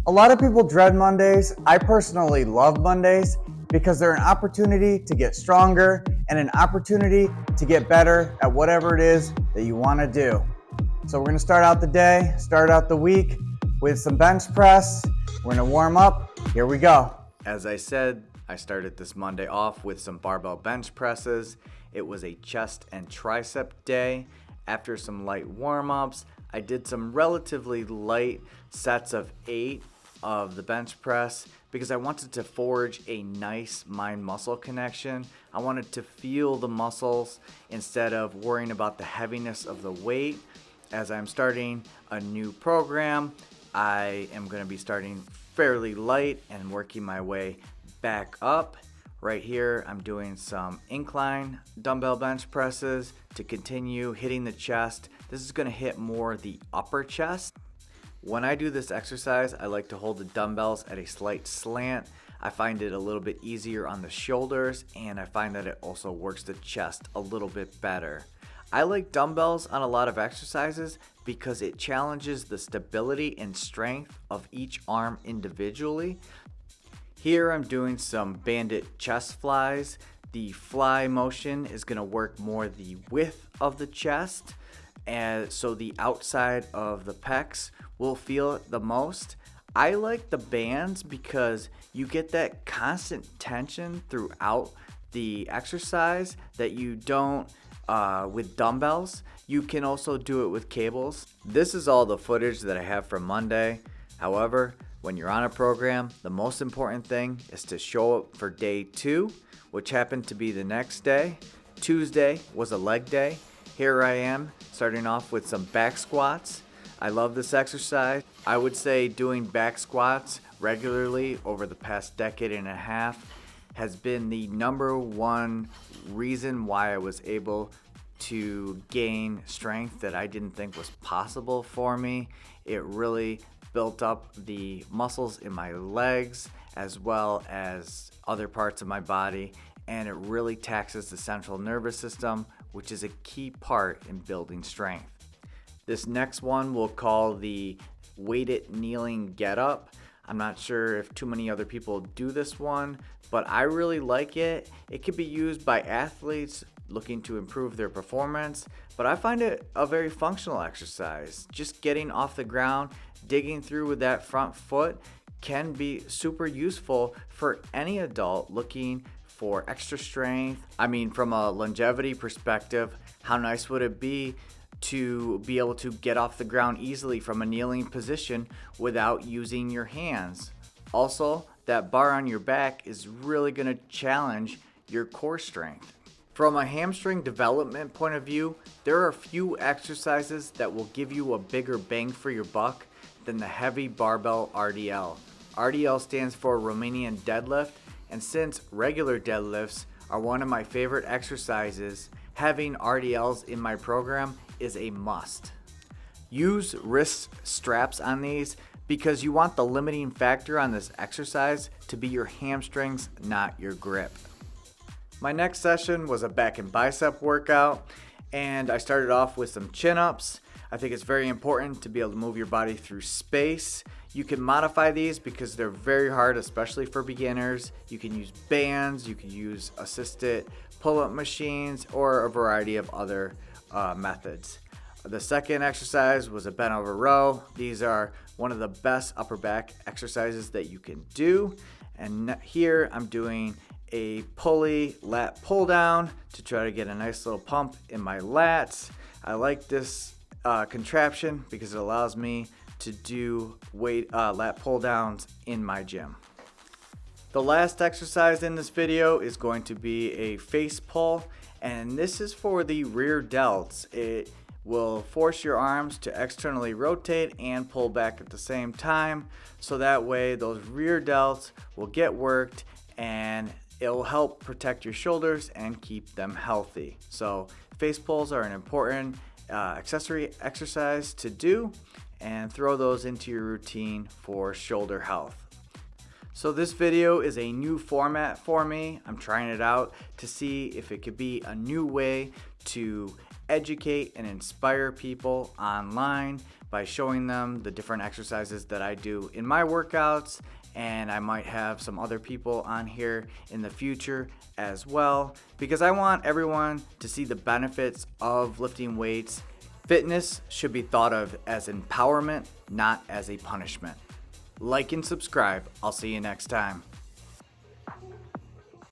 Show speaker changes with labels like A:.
A: A lot of people dread Mondays. I personally love Mondays because they're an opportunity to get stronger and an opportunity to get better at whatever it is that you want to do. So we're going to start out the day, start out the week with some bench press. We're going to warm up. Here we go.
B: As I said, I started this Monday off with some barbell bench presses. It was a chest and tricep day. After some light warm-ups, I did some relatively light sets of 8 of the bench press because I wanted to forge a nice mind-muscle connection. I wanted to feel the muscles instead of worrying about the heaviness of the weight. As I'm starting a new program, I am going to be starting fairly light and working my way back up. Right here, I'm doing some incline dumbbell bench presses to continue hitting the chest. This is going to hit more the upper chest. When I do this exercise, I like to hold the dumbbells at a slight slant. I find it a little bit easier on the shoulders, and I find that it also works the chest a little bit better. I like dumbbells on a lot of exercises because it challenges the stability and strength of each arm individually. Here I'm doing some bandit chest flies. The fly motion is going to work more the width of the chest, and so the outside of the pecs will feel it the most. I like the bands because you get that constant tension throughout the exercise that you don't with dumbbells. You can also do it with cables. This is all the footage that I have from Monday. However, when you're on a program, the most important thing is to show up for day 2, which happened to be the next day. Tuesday was a leg day. Here I am starting off with some back squats. I love this exercise. I would say doing back squats regularly over the past decade and a half has been the number one reason why I was able to gain strength that I didn't think was possible for me. It really built up the muscles in my legs as well as other parts of my body, and it really taxes the central nervous system, which is a key part in building strength. This next one we'll call the weighted kneeling get up. I'm not sure if too many other people do this one, but I really like it. It can be used by athletes looking to improve their performance, but I find it a very functional exercise. Just getting off the ground, digging through with that front foot can be super useful for any adult looking for extra strength. I mean, from a longevity perspective, how nice would it be to be able to get off the ground easily from a kneeling position without using your hands? Also, that bar on your back is really going to challenge your core strength. From a hamstring development point of view, there are a few exercises that will give you a bigger bang for your buck than the heavy barbell RDL. RDL stands for Romanian deadlift, and since regular deadlifts are one of my favorite exercises, having RDLs in my program is a must. Use wrist straps on these because you want the limiting factor on this exercise to be your hamstrings, not your grip. My next session was a back and bicep workout, and I started off with some chin-ups. I think it's very important to be able to move your body through space. You can modify these because they're very hard, especially for beginners. You can use bands, you can use assisted pull-up machines, or a variety of other methods. The second exercise was a bent over row. These are one of the best upper back exercises that you can do. And here I'm doing a pulley lat pull down to try to get a nice little pump in my lats. I like this contraption because it allows me to do lat pull downs in my gym. The last exercise in this video is going to be a face pull, and this is for the rear delts. It will force your arms to externally rotate and pull back at the same time, so that way those rear delts will get worked and it will help protect your shoulders and keep them healthy. So face pulls are an important accessory exercise to do, and throw those into your routine for shoulder health. So this video is a new format for me. I'm trying it out to see if it could be a new way to educate and inspire people online by showing them the different exercises that I do in my workouts, and I might have some other people on here in the future as well, because I want everyone to see the benefits of lifting weights. Fitness should be thought of as empowerment, not as a punishment. Like and subscribe. I'll see you next time.